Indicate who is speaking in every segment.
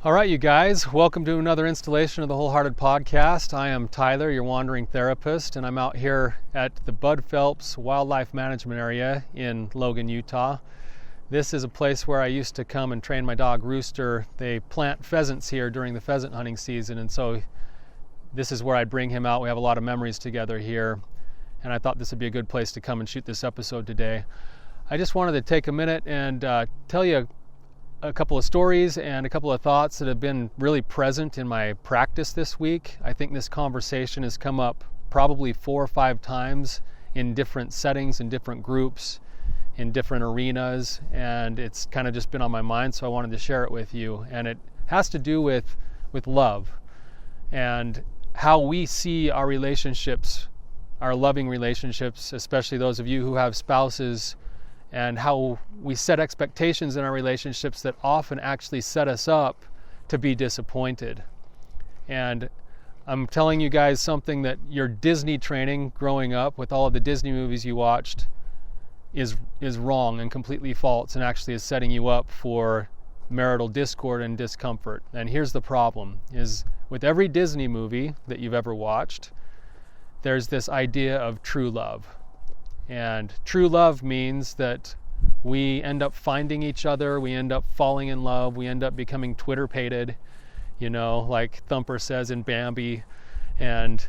Speaker 1: All right, you guys, welcome to another installation of the Wholehearted Podcast. I am Tyler, your wandering therapist, and I'm out here at the Bud Phelps Wildlife Management Area in Logan, Utah. This is a place where I used to come and train my dog Rooster. They plant pheasants here during the pheasant hunting season, and so this is where I'd bring him out. We have a lot of memories together here, and I thought this would be a good place to come and shoot this episode today. I just wanted to take a minute and tell you a couple of stories and a couple of thoughts that have been really present in my practice this week. I think this conversation has come up probably 4 or 5 times in different settings, in different groups, in different arenas, and it's kind of just been on my mind, so I wanted to share it with you. And it has to do with love and how we see our relationships, our loving relationships, especially those of you who have spouses, and how we set expectations in our relationships that often actually set us up to be disappointed. And I'm telling you guys something that your Disney training growing up with all of the Disney movies you watched is wrong and completely false, and actually is setting you up for marital discord and discomfort. And here's the problem, is with every Disney movie that you've ever watched, there's this idea of true love. And true love means that we end up finding each other, we end up falling in love, we end up becoming Twitter-pated, like Thumper says in Bambi. And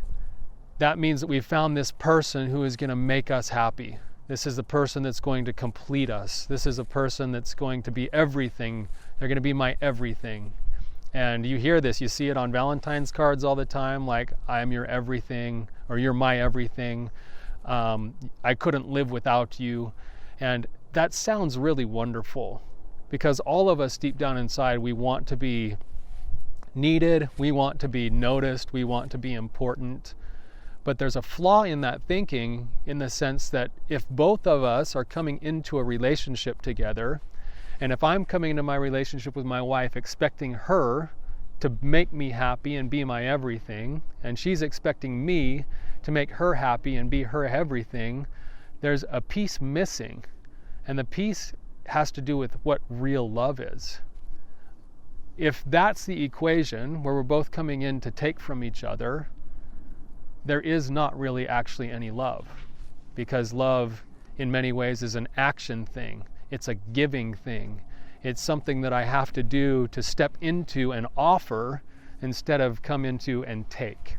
Speaker 1: that means that we've found this person who is going to make us happy. This is the person that's going to complete us. This is a person that's going to be everything. They're going to be my everything. And you hear this, you see it on Valentine's cards all the time, like, I'm your everything, or you're my everything. I couldn't live without you. And that sounds really wonderful, because all of us deep down inside, we want to be needed, we want to be noticed, we want to be important. But there's a flaw in that thinking, in the sense that if both of us are coming into a relationship together, and if I'm coming into my relationship with my wife expecting her to make me happy and be my everything, and she's expecting me to make her happy and be her everything, there's a piece missing. And the piece has to do with what real love is. If that's the equation, where we're both coming in to take from each other, there is not really actually any love. Because love, in many ways, is an action thing. It's a giving thing. It's something that I have to do to step into and offer, instead of come into and take.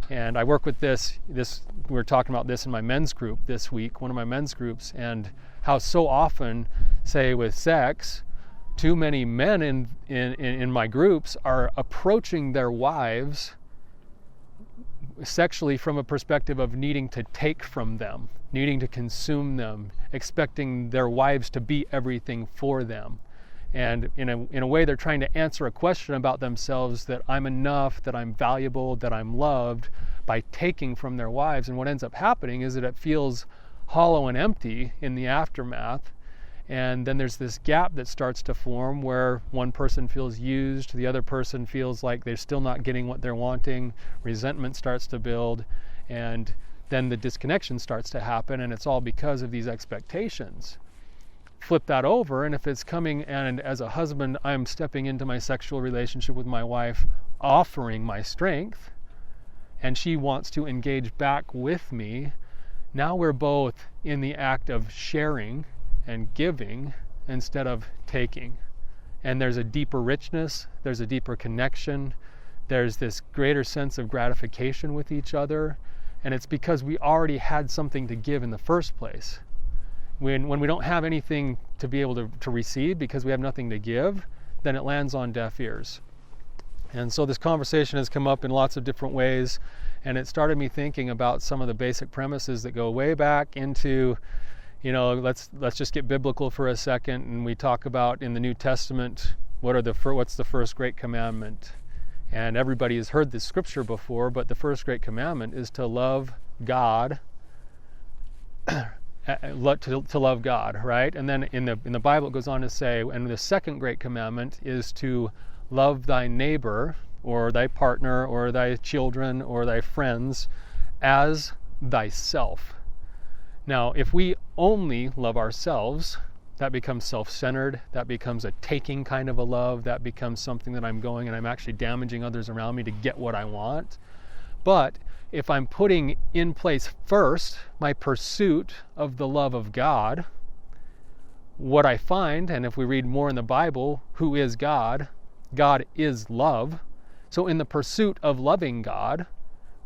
Speaker 1: And I work with this, we were talking about this in my men's group this week, one of my men's groups, and how so often, say with sex, too many men in my groups are approaching their wives sexually from a perspective of needing to take from them, needing to consume them, expecting their wives to be everything for them. And in a way, they're trying to answer a question about themselves, that I'm enough, that I'm valuable, that I'm loved, by taking from their wives. And what ends up happening is that it feels hollow and empty in the aftermath. And then there's this gap that starts to form, where one person feels used, the other person feels like they're still not getting what they're wanting, resentment starts to build, and then the disconnection starts to happen, and it's all because of these expectations. Flip that over, and if it's coming, and as a husband, I'm stepping into my sexual relationship with my wife, offering my strength, and she wants to engage back with me, now we're both in the act of sharing and giving instead of taking. And there's a deeper richness, there's a deeper connection, there's this greater sense of gratification with each other, and it's because we already had something to give in the first place. When we don't have anything to be able to receive, because we have nothing to give, then it lands on deaf ears. And so this conversation has come up in lots of different ways, and it started me thinking about some of the basic premises that go way back into, let's just get biblical for a second, and we talk about in the New Testament, what's the first great commandment? And everybody has heard this scripture before, but the first great commandment is to love God, to love God, right? And then in the Bible it goes on to say, and the second great commandment is to love thy neighbor, or thy partner, or thy children, or thy friends as thyself. Now, if we only love ourselves, That becomes self-centered. That becomes a taking kind of a love. That becomes something that I'm going and I'm actually damaging others around me to get what I want. But if I'm putting in place first my pursuit of the love of God, what I find, and if we read more in the Bible, who is God? God is love. So in the pursuit of loving God,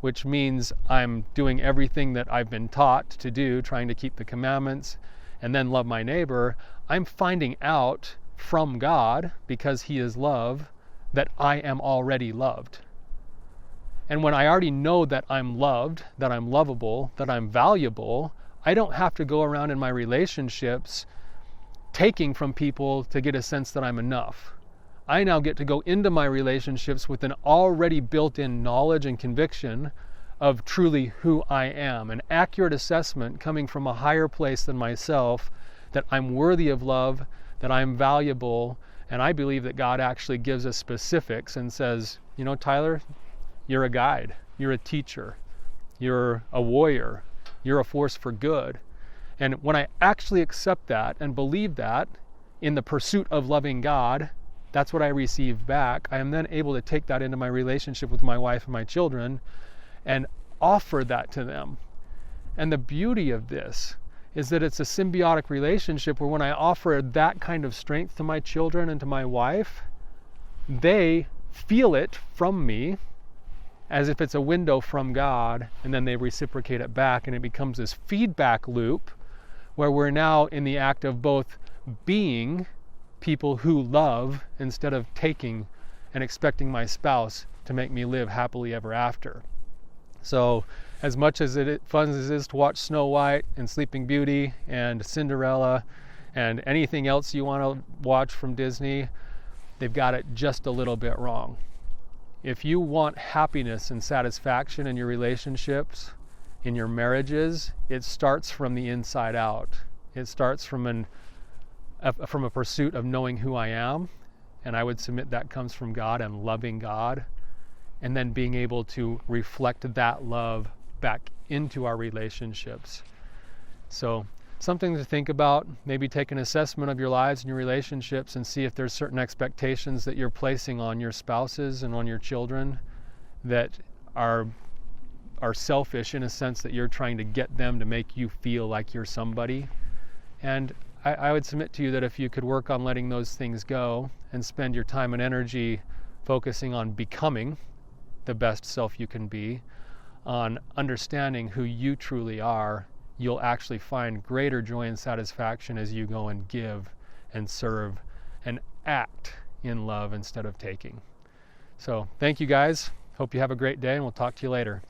Speaker 1: which means I'm doing everything that I've been taught to do, trying to keep the commandments, and then love my neighbor, I'm finding out from God, because He is love, that I am already loved. And when I already know that I'm loved, that I'm lovable, that I'm valuable, I don't have to go around in my relationships taking from people to get a sense that I'm enough. I now get to go into my relationships with an already built-in knowledge and conviction of truly who I am, an accurate assessment coming from a higher place than myself, that I'm worthy of love, that I'm valuable, and I believe that God actually gives us specifics and says, you know, Tyler, you're a guide, you're a teacher, you're a warrior, you're a force for good. And when I actually accept that and believe that in the pursuit of loving God, that's what I receive back. I am then able to take that into my relationship with my wife and my children and offer that to them. And the beauty of this is that it's a symbiotic relationship where when I offer that kind of strength to my children and to my wife, they feel it from me as if it's a window from God, and then they reciprocate it back, and it becomes this feedback loop where we're now in the act of both being people who love instead of taking and expecting my spouse to make me live happily ever after. So as much as it fun as it is to watch Snow White and Sleeping Beauty and Cinderella and anything else you want to watch from Disney, they've got it just a little bit wrong. If you want happiness and satisfaction in your relationships, in your marriages, it starts from the inside out. It starts from a pursuit of knowing who I am, and I would submit that comes from God and loving God, and then being able to reflect that love back into our relationships. So something to think about. Maybe take an assessment of your lives and your relationships and see if there's certain expectations that you're placing on your spouses and on your children that are selfish, in a sense that you're trying to get them to make you feel like you're somebody. And I would submit to you that if you could work on letting those things go and spend your time and energy focusing on becoming the best self you can be, on understanding who you truly are, you'll actually find greater joy and satisfaction as you go and give and serve and act in love instead of taking. So thank you guys. Hope you have a great day, and we'll talk to you later.